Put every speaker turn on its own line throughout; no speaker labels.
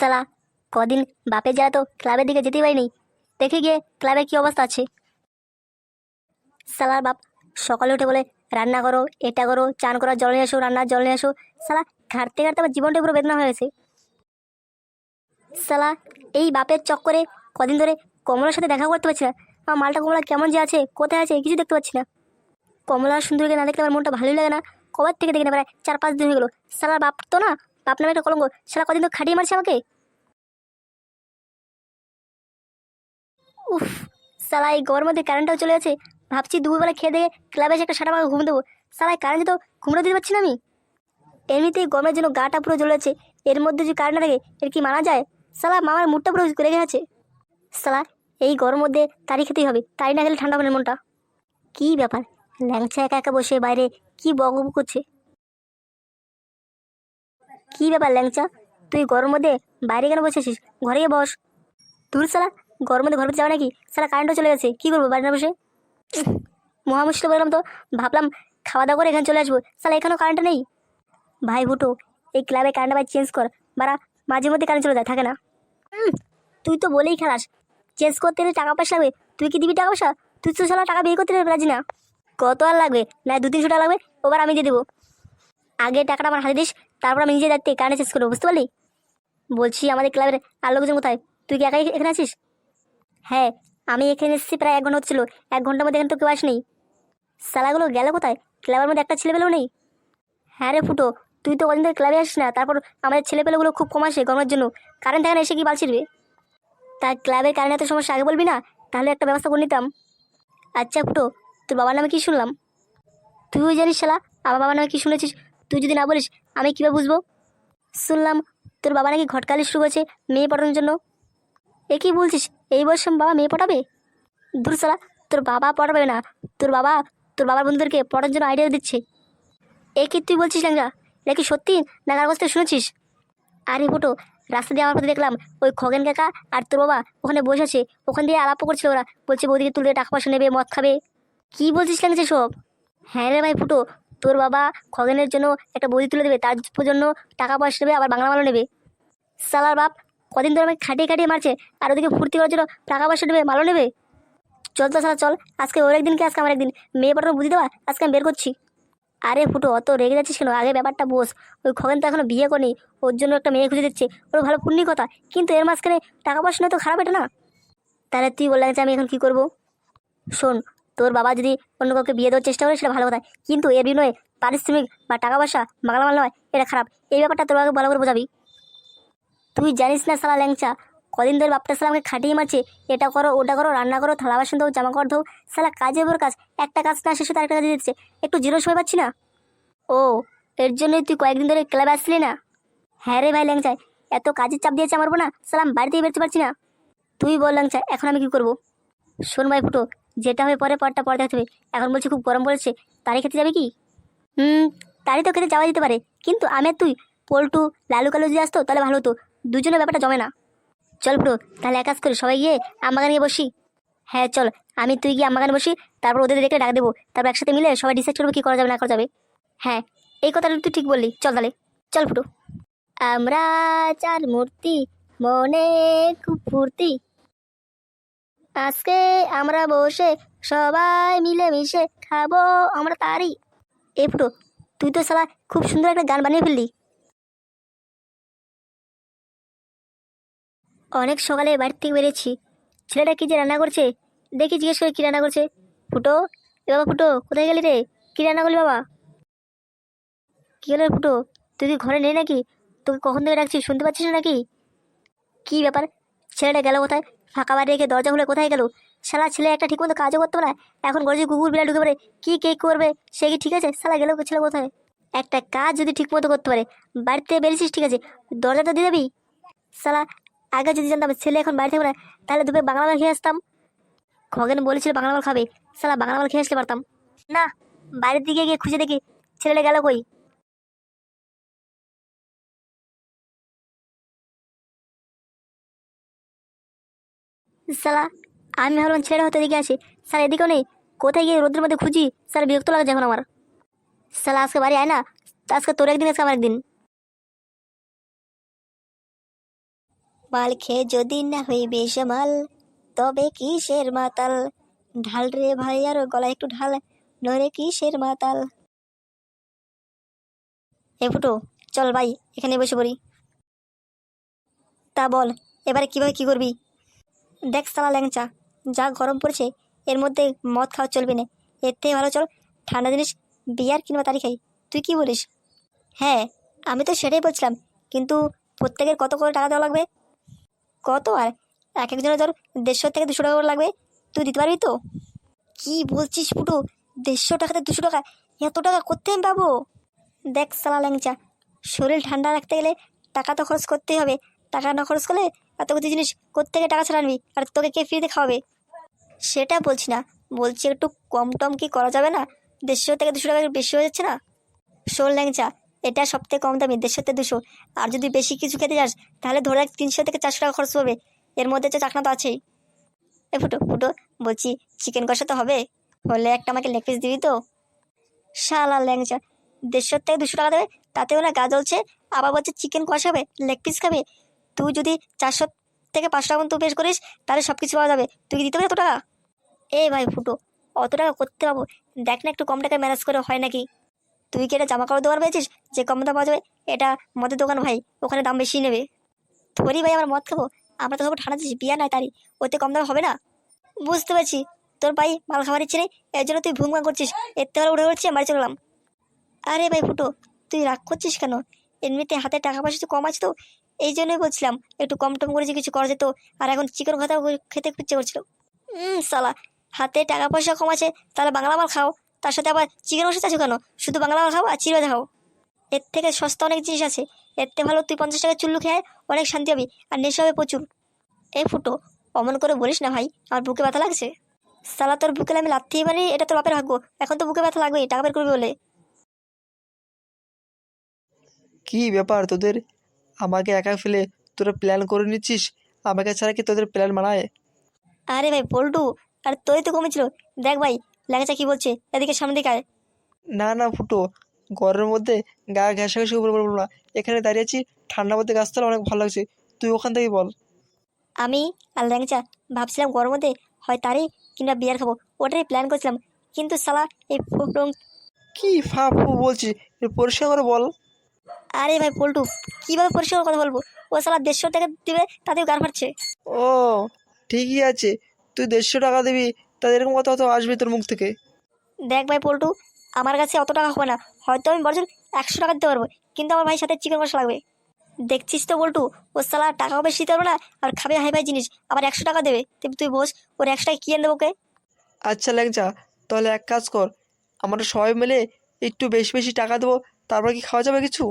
সালা কদিন বাপের যারা তো ক্লাবের দিকে যেতেই পারিনি, দেখে গিয়ে ক্লাবের কি অবস্থা আছে। সালার বাপ সকালে উঠে বলে রান্না করো, এটা করো, চান করার জল নিয়ে আসো, রান্নার জল নিয়ে আসো। সালা ঘাটতে ঘাটতে আমার জীবনটা পুরো বেদনা হয়ে গেছে। সালা এই বাপের চক্করে কদিন ধরে কমলার সাথে দেখা করতে পারছি না। আমার মালটা কমলা কেমন যে আছে, কোথায় আছে, কিছু দেখতে পাচ্ছি না। কমলা সুন্দরীকে না দেখলে আমার মনটা ভালোই লাগে না। কবার থেকে দেখি না, প্রায় 4-5 দিন হয়ে গেলো। সালার বাপ তো না, বাপ নামে একটা কলঙ্ক। সালা কদিন তো খাটিয়ে মারছে আমাকে। উফ, সালা এই গরমের মধ্যে কারেন্টটাও চলে আছে। ভাবছি দুপুরবেলা খেয়ে দিয়ে ক্লাবে এসে একটা সারা মাথা ঘুম দেবো। সালাই কারেন্ট তো ঘুমড়ে দিতে পারছি না আমি। এমনিতেই গরমের জন্য গাটা পুরো জ্বলে আছে, এর মধ্যে যদি কারেন্ট না থাকে এর কি মানা যায়। সালা মামার মুডটা পুরো রেগে গেছে। সালা এই গরম মধ্যে তারি খেতেই হবে, তারি না খেলে ঠান্ডা হবে না মনটা। কি ব্যাপার, ল্যাংচা একা একা বসে বাইরে কি বকবক করছে। কি ব্যাপার ল্যাংচা, তুই গরম মধ্যে বাইরে কেন বসেছিস? ঘরে গিয়ে বস। তুই সালা গরম মধ্যে ঘর ভিতরে যাবে নাকি? সালা কারেন্টও চলে গেছে, কি করবো বাইরে না বসে? মহা মুশকিল বললাম তো। ভাবলাম খাওয়া দাওয়া করে এখানে চলে আসবো, সালা এখানেও কারেন্ট নেই। ভাই ভুটো, এই ক্লাবে কারেন্ট ভাই চেঞ্জ কর। বারা মাঝে মধ্যে কারেন্ট চলে যায়, থাকে না। তুই তো বলেই খেলাস, চেঞ্জ করতে হলে টাকা পয়সা লাগবে। তুই কি দিবি টাকা পয়সা? তুই তো সালা টাকা বিয়ে করতে রাজি না। কত আর লাগবে? না 200-300 টাকা লাগবে, ওবার আমি দিয়ে দেবো। আগে টাকাটা আমার হাতে দিস, তারপর আমি নিজে দায়িত্বে কারেন্ট চেঞ্জ করবো, বুঝতে পারলি? বলছি আমাদের ক্লাবের আর লোকজন কোথায়? তুই কি একাই এখানে আছিস? হ্যাঁ, আমি এখানে এসেছি প্রায় 1 ঘন্টা হচ্ছিল। 1 ঘন্টার মধ্যে এখানে তো কেউ আসেনি। সালাগুলো গেল কোথায়? ক্লাবের মধ্যে একটা ছেলে পেলেও নেই। হ্যাঁ রে ফুটো, তুই তো কদিন ধরে ক্লাবে আসিস না, তারপর আমাদের ছেলেপেলেগুলো খুব কম আসে গরমের জন্য। কারেন্ট থাকে না, এসে কি বাল ছিড়বে? তার ক্লাবের কারেন্ট এত সমস্যা আগে বলবি না, তাহলে একটা ব্যবস্থা করে নিতাম। আচ্ছা ফুটো, তোর বাবার নামে কি শুনলাম? তুইও জানিস শালা আমার বাবার নামে কি শুনেছিস? তুই যদি না বলিস আমি কীভাবে বুঝবো? শুনলাম তোর বাবা নাকি ঘটকালি শুরু করেছে মেয়ে পটানোর জন্য। এ কি বলছিস, এই বয়সে বাবা মেয়ে পটাবে? দূর শালা, তোর বাবা পটাবে না, তোর বাবা তোর বাবার বন্ধুদেরকে পটানোর জন্য আইডিয়া দিচ্ছে। এ কি তুই বলছিস ল্যাংরা? এটা কি সত্যি না কার কাছ থেকে শুনেছিস? আরে ফুটো, রাস্তা দিয়ে আমার পথে দেখলাম ওই খগেন কাকা আর তোর বাবা ওখানে বসে আছে, ওখান দিয়ে আলাপ করছিল ওরা। বলছে বৌদিকে তুলে টাকা পয়সা নেবে, মদ খাবে। কি বলছিস ল্যাংচা সব? হ্যাঁ রে ভাই ফুটো, তোর বাবা খগেনের জন্য একটা বৌদি তুলে দেবে, তার জন্য টাকা পয়সা নেবে, আবার বাংলা মালও নেবে। সালার বাপ কদিন ধরে আমাকে খাটিয়ে খাটিয়ে মারছে, আর ওদিকে ফুর্তি করার জন্য টাকা পয়সা নেবে, মালও নেবে। চল তো সালা চল, আজকে ওর একদিন কি আজকে আমার একদিন, মেয়ে পাঠানো বুঝি দেওয়া আজকে আমি বের করছি। আরে ফুটো অত রেগে যাচ্ছিস কেন? আগে ব্যাপারটা বোস। ওই খগেন তো এখনো বিয়ে করেনি, ওর জন্য একটা মেয়ে খুঁজে দিচ্ছে, ওর ভালো পুণ্যি কথা। কিন্তু এর মাঝখানে টাকা পয়সা না তো খারাপ এটা না? তাহলে তুই বললাম যে আমি এখন কি করব? শোন, তোর বাবা যদি অন্য কাউকে বিয়ে দেওয়ার চেষ্টা করে সেটা ভালো কথা, কিন্তু এর বিনিময়ে পারিশ্রমিক বা টাকা পয়সা বাংলা মাল নয়, এটা খারাপ। এই ব্যাপারটা তোর বাবাকে ভালো করে বোঝাবি। তুই জানিস না শালা ল্যাংচা, কদিন ধরে বাপটা শালা আমাকে খাটিয়ে মারছে। এটা করো, ওটা করো, রান্না করো, থালা বাসন ধো, জামা কাপড় ধো। শালা কাজের উপর কাজ, একটা কাজ না শেষে তার একটা কাজ দিয়ে দিচ্ছে। একটু জিরো সময় পাচ্ছি না। ও, এর জন্যই তুই কয়েকদিন ধরে ক্লাবে আসলি না? হ্যাঁ রে ভাই ল্যাংচা, এত কাজের চাপ দিয়েছে আমার উপর না, সালাম বাড়িতেই বেরোতে পারছি না। তুই বল ল্যাংচা, এখন আমি কি করবো? শোন ভাই ফুটো, যেটা হবে পরে পরটা পরে দেখতে হবে। এখন বলছি খুব গরম পড়েছে, তারি খেতে যাবে কি? হুম, তারি তো খেতে যাওয়া যেতে পারে, কিন্তু আমি আর তুই, পল্টু, লালু কালু যদি আসতো তাহলে ভালো হতো। দুজনের ব্যাপারটা জমে না। চল ব্রো, তাহলে এক কাজ করি, সবাই গিয়ে আমবাগানে গিয়ে বসি। হ্যাঁ চল, আমি তুই গিয়ে আমবাগানে বসি, তারপর ওদের দেখে ডাক দেবো, তারপর একসাথে মিলে সবাই ডিসাইড করবো কি করা যাবে না করা যাবে। হ্যাঁ, এই কথাটা তুই ঠিক বললি, চল তাহলে। চল ফুটো। আমরা চার মূর্তি, মনে খুব ফুর্তি, আজকে আমরা বসে সবাই মিলে মিশে খাবো আমরা তারি। এ ফুটো, তুই তো শালা খুব সুন্দর একটা গান বানিয়ে ফেললি। অনেক সকালে বাড়ি থেকে বেরিয়েছি, ছেলেটা কি যে রান্না করছে দেখি, জিজ্ঞেস করে কি রান্না করছে। ফুটো, এ বাবা ফুটো, কোথায় গেলি রে? কি রান্না করলি বাবা? কি হলো রে ফুটো, তুই কি ঘরে নেই নাকি? তোকে কখন থেকে ডাকছি, শুনতে পাচ্ছিস না নাকি? কি ব্যাপার, ছেলেটা গেল কোথায়? ফাঁকা বাড়ি রেখে দরজা খুলে কোথায় গেল? শালা ছেলে একটা ঠিকমতো কাজও করতে পারে না, এখন গরজে কুকুর বিড়াল ঢুকে পড়ে কি কেক করবে? সে কি ঠিক আছে? শালা গেল ছেলে কোথায়? একটা কাজ যদি ঠিকমতো করতে পারে, বাড়িতে বেরিয়েছিস ঠিক আছে, দরজাটা দিয়ে দেবি। শালা আগে যদি জানতাম ছেলে এখন বাড়ি থাকবে না, তাহলে দুপুরে বাংলা মাল খেয়ে আসতাম। খগেন বলেছিল বাংলা মাল খাবে, শালা বাংলা মাল খেয়ে আসলে পারতাম না। বাড়ির দিকে গিয়ে খুঁজে দেখি ছেলেটা গেল কই। শালা আমি ভাবলাম ছেলেটা হয়তো এদিকে আছে, স্যার এদিকেও নেই। কোথায় গিয়ে রোদ্রের মধ্যে খুঁজি, স্যার বিরক্ত লাগছে এখন আমার। শালা আজকে বাড়ি আয় না, আজকে তোর একদিন আজকে আমার একদিন। মাল খেয়ে যদি না হই বেসামাল, তবে কিসের মাতাল? ঢাল রে ভাই আর গলায় একটু ঢাল, নরে কিসের মাতাল। এ ফুটো, চল ভাই এখানে বসে পড়ি। তা বল, এবারে কিভাবে কি করবি? দেখ সালা ল্যাংচা, যা গরম পড়ছে এর মধ্যে মদ খাওয়া চলবে না। এর থেকে ভালো চল ঠান্ডা জিনিস বিয়ার কিংবা তারি খাই। তুই কি বলিস? হ্যাঁ, আমি তো সেটাই বলছিলাম, কিন্তু প্রত্যেকের কত করে টাকা দেওয়া লাগবে? কত আর, এক একজনের ধর 150 থেকে 200 টাকা করে লাগবে। তুই দিতে পারবি তো? কি বলছিস ফুটো, 150 টাকাতে 200 টাকা? এত টাকা কোথায় আমি পাবো? দেখ সালা ল্যাংচা, শরীর ঠান্ডা রাখতে গেলে টাকা তো খরচ করতেই হবে। টাকা না খরচ করলে এত কিছু জিনিস কোত্থেকে টাকা ছাড়া আনবি? আর তোকে কে ফ্রিতে খাওয়াবে? সেটা বলছি না, বলছি একটু কম টম কি করা যাবে না? 150 থেকে 200 টাকা বেশি হয়ে যাচ্ছে না? শোন ল্যাংচা, এটা সবথেকে কম দামি, 150 থেকে 200। আর যদি বেশি কিছু খেতে যাস তাহলে ধরে রাখ 300 থেকে 400 টাকা খরচ হবে। এর মধ্যে তো চাকনা তো আছেই। এ ফুটো ফুটো, বলছি চিকেন কষা তো হবে? হলে একটা আমাকে লেগ পিস দিবি তো? শালা ল্যাংচা, 150 থেকে 200 টাকা দেবে, তাতেও না গা জ্বলছে, আবার বলছে চিকেন কষা হবে, লেগ পিস খাবে। তুই যদি 400 থেকে 500 টাকা মতো বেশ করিস তাহলে সব কিছু পাওয়া যাবে। তুই কি দিতে পারবি এত টাকা? এ ভাই ফুটো, অত টাকা করতে পাবো? দেখ না একটু কম টাকায় ম্যানেজ করে হয় নাকি। তুই কি এটা জামা কাপড় দোকান পেয়েছিস যে কম দাম পাওয়া যাবে? এটা মদের দোকান ভাই, ওখানে দাম বেশি নেবে। থরি ভাই আমরা মদ খাবো? আমরা তো খাবো ঠান্ডা জিনিস, বিয়া নাই তারি, ওতে কম দাম হবে না? বুঝতে পারছি তোর ভাই মাল খাবার ইচ্ছে নেই, এর জন্য তুই ভুং ভাং করছিস। এর থেকে উঠে উঠছি বাড়ি চলে গেলাম। আরে ভাই ফুটো, তুই রাগ করছিস কেন? এমনিতে হাতে টাকা পয়সা তো কম আছে তো, এই জন্যই বলছিলাম একটু কম টম করে যে কিছু করা যেত। আর এখন চিকেন কথা খেতে ইচ্ছে করছিল। সালা, হাতে টাকা পয়সা কম আছে তাহলে বাংলা মাল খাও, তার সাথে আবার চিকেন বসে চাচ্ছ কেন? শুধু বাংলা মাল খাও আর চিড়ে খাও। এর থেকে সস্তা অনেক জিনিস আছে। এর থেকে ভালো তুই 50 টাকা চুল্লু খেয়ে অনেক শান্তি হবি, আর নেশা হবে প্রচুর। এই ফুটো, অমন করে বলিস না ভাই, আমার বুকে ব্যথা লাগছে। সালা, তোর বুকে আমি লাথিই মারি এটা তোর বাপের ভাগ্য, এখন তো বুকে ব্যথা লাগবেই টাকা বের করবি বলে।
কি ব্যাপার তোদের? আমাকে একা ফেলে তোরা প্ল্যান করে নিচ্ছিস? আমাকে ছাড়া কি তোদের প্ল্যান মানায়?
আরে ভাই পল্টু, আর তোই তো কমেছিল। দেখ ভাই, ল্যাংচা কি বলছে, এদিকে সামনে দিকে আয়।
না না ফুটো, গরমের মধ্যে গা ঘেঁষাঘেঁষি উপরে বলবো না, এখানে দাঁড়িয়ে আছি, ঠান্ডার মধ্যে গাছ তলা অনেক ভালো লাগছে, তুই ওখান থেকেই বল।
আমি আর ল্যাংচা ভাবছিলাম গরম মধ্যে হয় তারি কিংবা বিয়ার খাবো, ওটাই প্ল্যান করছিলাম। কিন্তু সালা এই
কি ফা ফু বলছিস? একটু পরিষ্কার করে বল।
আরে ভাই পল্টু, কিভাবে পরিষ্কার কথা বলবো? ও সালা 150 টাকা দিবে, তাতেও গার ফাটছে।
ও, ঠিকই আছে, তুই 150 টাকা দিবি, তা এরকম কথা তো আসবে তোর মুখ থেকে?
দেখ ভাই পল্টু, আমার কাছে অত টাকা হবে না, হয়তো আমি বরঞ্চ 100 টাকা দিতে পারবো, কিন্তু আমার ভাই সাথে চিকেন কষা লাগবে। দেখছিস তো বল্টু, ও সালা টাকাও বেশি দিতে পারবে না, আর খাবে হাই ফাই জিনিস, আবার 100 টাকা দেবে। তুই বস, ওর 100 টাকা কি এনে দেবো ওকে?
আচ্ছা ল্যাংচা, তাহলে এক কাজ কর, আমরা সবাই মিলে একটু বেশি বেশি টাকা দেবো, তারপর কি খাওয়া যাবে কিছু?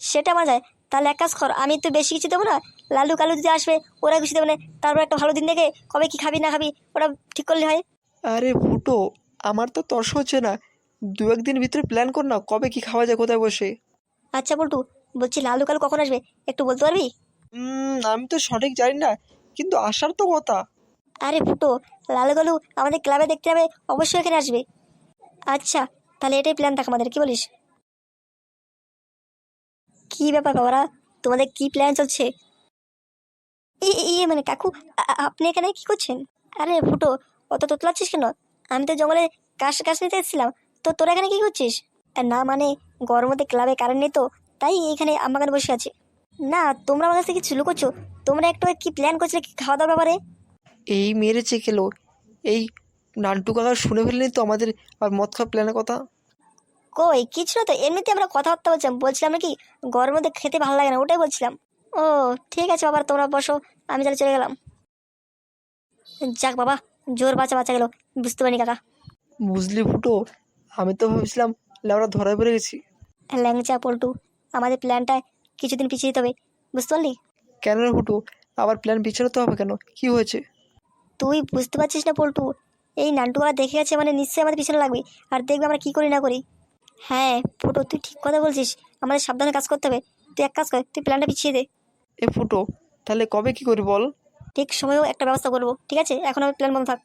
সেটা আমার যায়। তাহলে এক কাজ কর, আমি তো বেশি কিছু দেবো না, লালু কালু যদি আসবে ওরা কিছু দেবে না, তারপর একটা ভালো দিন দেখে কবে কি খাবি না খাবি ওটা ঠিক করলে হয়।
আরে ফুটো, আমার তো তর্স হচ্ছে না, দু একদিন ভিতরে প্ল্যান কর না, কবে কি খাওয়া যায় কোথায় বসে।
আচ্ছা বল্টু, বলছি লালু কালু কখন আসবে একটু বলতে পারবি?
আমি তো সঠিক জানি না, কিন্তু আসার তো কথা।
আরে ফুটো, লালু কালু আমাদের ক্লাবে দেখতে যাবে, অবশ্যই এখানে আসবে। আচ্ছা, তাহলে এটাই প্ল্যান থাক আমাদের, কি বলিস? কি ব্যাপার বাবারা, তোমাদের কি প্ল্যান চলছে? মানে কাকু, আপনি এখানে কি করছেন? আরে ফুটো, অত তোতলাচ্ছিস কেন? আমি তো জঙ্গলে কাশ কাশ নিতে এসেছিলাম, তো তোরা এখানে কি করছিস? না মানে, গরমতে ক্লাবে কারেন্ট নেই তো, তাই এখানে আমাকে বসে আছি। না, তোমরা আমার কাছে কিছু লুকোচ্ছ। তোমরা একটু কি প্ল্যান করছিলে কি খাওয়া দাওয়ার ব্যাপারে?
এই মেরেছে খেলো, এই নান্টু কাকা শুনে ফেললেন তো আমাদের আর মদ খাওয়ার প্ল্যানের কথা।
কই কিছু না তো, এমনিতে আমরা কথাবার্তা বলছিলাম, বলছিলাম নাকি গরমের মধ্যে খেতে ভালো লাগে না, ওটাই বলছিলাম। ও ঠিক আছে বাবা, তোমরা বসো, আমি তাহলে চলে গেলাম। যাক বাবা, জোর বাঁচা বাঁচা গেল, বুঝতে পারিনি কাকা।
বুঝলি ফুটো, আমি তো ভাবছিলাম লেবরা ধরা পড়ে গেছি।
ল্যাংচা পল্টু, আমাদের প্ল্যানটা কিছুদিন পিছিয়ে দিতে হবে, বুঝতে পারলি?
কেন রে ফুটো, আবার প্ল্যান পিছাতে তো হবে কেন, কি হয়েছে?
তুই বুঝতে পারছিস না পল্টু, এই নান্টুরা দেখে গেছে মানে নিশ্চয়ই আমাদের পিছনে লাগবে, আর দেখবে আমরা কি করি না করি। হ্যাঁ পল্টু, তুই ঠিক কথা বলছিস, আমাদের সাবধানে কাজ করতে হবে। তুই এক কাজ কর, তুই প্ল্যানটা পিছিয়ে দে।
এ ফুটো, তাহলে কবে কি করি বল?
ঠিক সময়েও একটা ব্যবস্থা করবো, ঠিক আছে? এখন আমি প্ল্যান বন্ধ থাক।